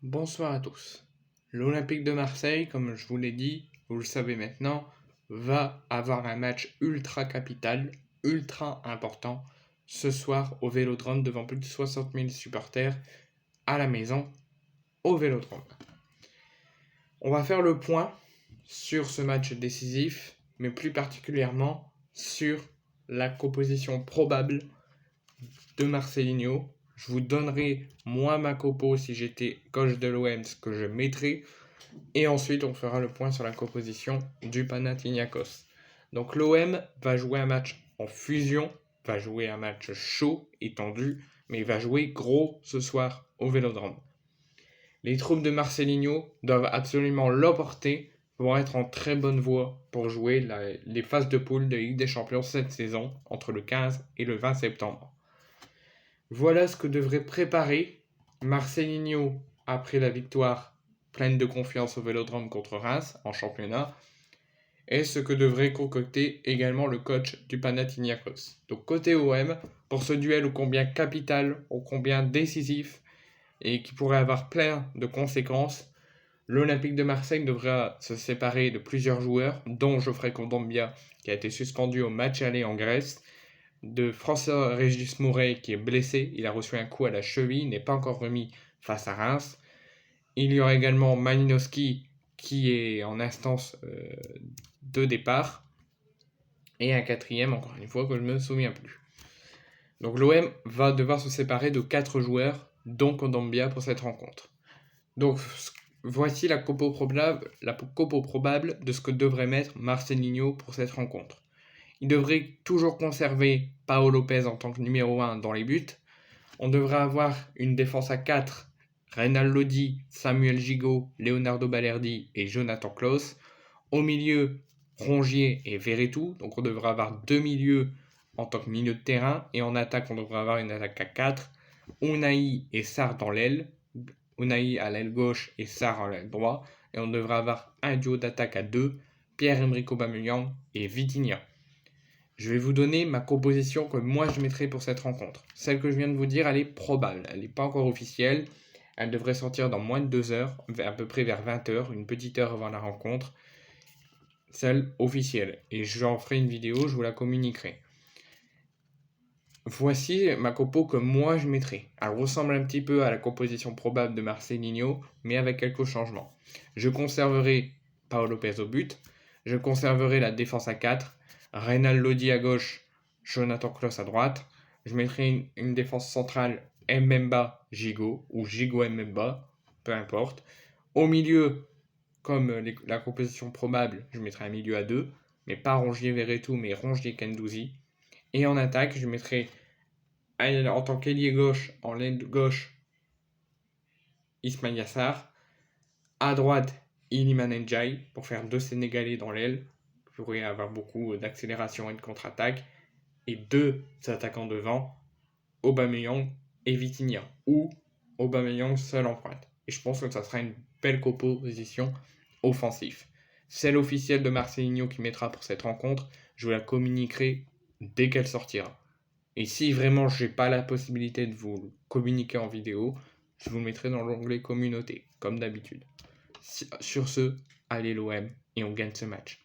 Bonsoir à tous. L'Olympique de Marseille, comme je vous l'ai dit, vous le savez maintenant, va avoir un match ultra capital, ultra important, ce soir au Vélodrome devant plus de 60 000 supporters à la maison au Vélodrome. On va faire le point sur ce match décisif, mais plus particulièrement sur la composition probable de Marcelinho. Je vous donnerai moi ma compo si j'étais coach de l'OM, ce que je mettrais. Et ensuite, on fera le point sur la composition du Panathinaikos. Donc l'OM va jouer un match en fusion, va jouer un match chaud et tendu, mais il va jouer gros ce soir au Vélodrome. Les troupes de Marcelinho doivent absolument l'emporter pour être en très bonne voie pour jouer les phases de poule de Ligue des Champions cette saison entre le 15 et le 20 septembre. Voilà ce que devrait préparer Marcelinho après la victoire pleine de confiance au Vélodrome contre Reims en championnat et ce que devrait concocter également le coach du Panathinaikos. Donc côté OM, pour ce duel ô combien capital, ô combien décisif et qui pourrait avoir plein de conséquences, l'Olympique de Marseille devra se séparer de plusieurs joueurs, dont Geoffrey Kondogbia qui a été suspendu au match aller en Grèce, de François-Régis Mouret qui est blessé, il a reçu un coup à la cheville, il n'est pas encore remis face à Reims. Il y aura également Malinowski qui est en instance de départ. Et un quatrième, encore une fois, que je ne me souviens plus. Donc l'OM va devoir se séparer de 4 joueurs, dont Kondogbia pour cette rencontre. Donc voici la compo probable de ce que devrait mettre Marcelinho pour cette rencontre. Il devrait toujours conserver Pau Lopez en tant que numéro 1 dans les buts. On devrait avoir une défense à 4, Reynald Lodi, Samuel Gigot, Leonardo Balerdi et Jonathan Klaus. Au milieu, Rongier et Verretou. Donc on devrait avoir 2 milieux en tant que milieu de terrain. Et en attaque, on devrait avoir une attaque à 4. Ounahi et Sarr dans l'aile. Ounahi à l'aile gauche et Sarr à l'aile droite. Et on devrait avoir un duo d'attaque à 2, Pierre-Emerick Aubameyang et Vitinha. Je vais vous donner ma composition que moi je mettrai pour cette rencontre. Celle que je viens de vous dire, elle est probable, elle n'est pas encore officielle. Elle devrait sortir dans moins de 2 heures, à peu près vers 20h, une petite heure avant la rencontre. Celle officielle. Et j'en ferai une vidéo, je vous la communiquerai. Voici ma compo que moi je mettrai. Elle ressemble un petit peu à la composition probable de Marcelinho, mais avec quelques changements. Je conserverai Pau Lopez au but. Je conserverai la défense à 4. Reynald Lodi à gauche, Jonathan Klaus à droite. Je mettrai une défense centrale Mbemba Gigot ou Gigot Mbemba, peu importe. Au milieu, comme la composition probable, je mettrai un milieu à 2, mais pas Rongier Verretou, mais Rongier Guendouzi. Et en attaque, je mettrai en tant qu'ailier gauche, en laine gauche, Ismaïla Sarr. À droite, Iliman Ndiaye pour faire 2 Sénégalais dans l'aile. Vous pourrez avoir beaucoup d'accélération et de contre-attaque. Et 2 attaquants devant, Aubameyang et Vitinha. Ou Aubameyang seul en pointe. Et je pense que ça sera une belle composition offensive. Celle officielle de Marcelinho qui mettra pour cette rencontre, je vous la communiquerai dès qu'elle sortira. Et si vraiment je n'ai pas la possibilité de vous le communiquer en vidéo, je vous le mettrai dans l'onglet communauté, comme d'habitude. Sur ce, allez l'OM et on gagne ce match.